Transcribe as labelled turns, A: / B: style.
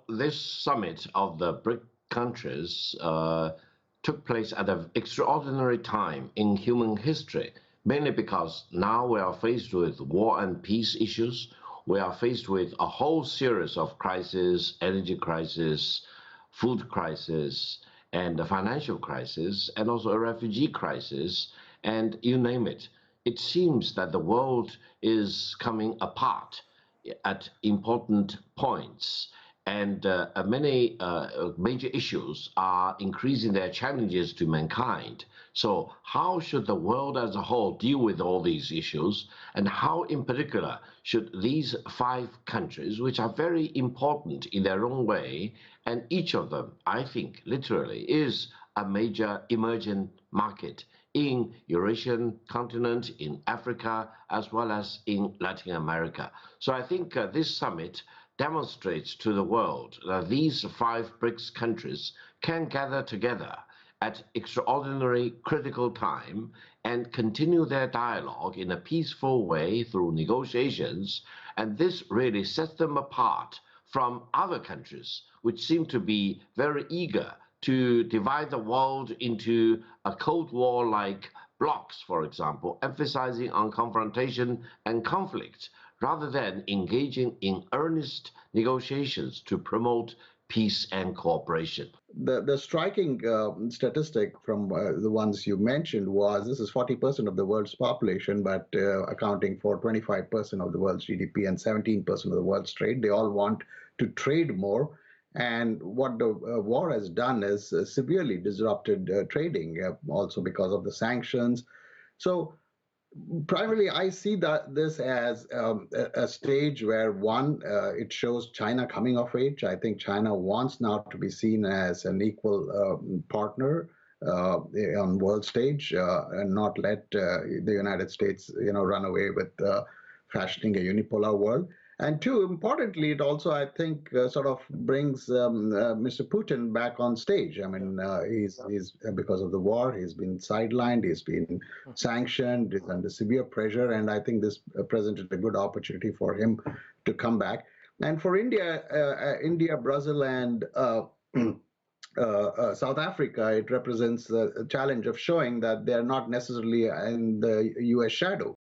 A: this summit of the BRIC countries took place at an extraordinary time in human history, mainly because now we are faced with war and peace issues. We are faced with a whole series of crises, energy crisis, food crisis, and a financial crisis, and also a refugee crisis, and you name it. It seems that the world is coming apart at important points, and many major issues are increasing their challenges to mankind. So how should the world as a whole deal with all these issues, and how in particular should these 5 countries, which are very important in their own way, and each of them, I think, literally is a major emerging market in Eurasian continent, in Africa, as well as in Latin America. So I think this summit demonstrates to the world that these 5 BRICS countries can gather together at extraordinary critical time and continue their dialogue in a peaceful way through negotiations, and this really sets them apart from other countries which seem to be very eager to divide the world into a Cold War-like blocks, for example, emphasizing on confrontation and conflict, rather than engaging in earnest negotiations to promote peace and cooperation.
B: The striking statistic from the ones you mentioned was this is 40% of the world's population, but accounting for 25% of the world's GDP and 17% of the world's trade. They all want to trade more. And what the war has done is severely disrupted trading, also because of the sanctions. So primarily, I see this as a stage where, one, it shows China coming of age. I think China wants now to be seen as an equal partner on world stage and not let the United States, run away with fashioning a unipolar world. And two, importantly, it also, I think, sort of brings Mr. Putin back on stage. I mean, he's because of the war, he's been sidelined, he's been sanctioned, he's under severe pressure, and I think this presented a good opportunity for him to come back. And for India, Brazil, and South Africa, it represents a challenge of showing that they're not necessarily in the U.S. shadow.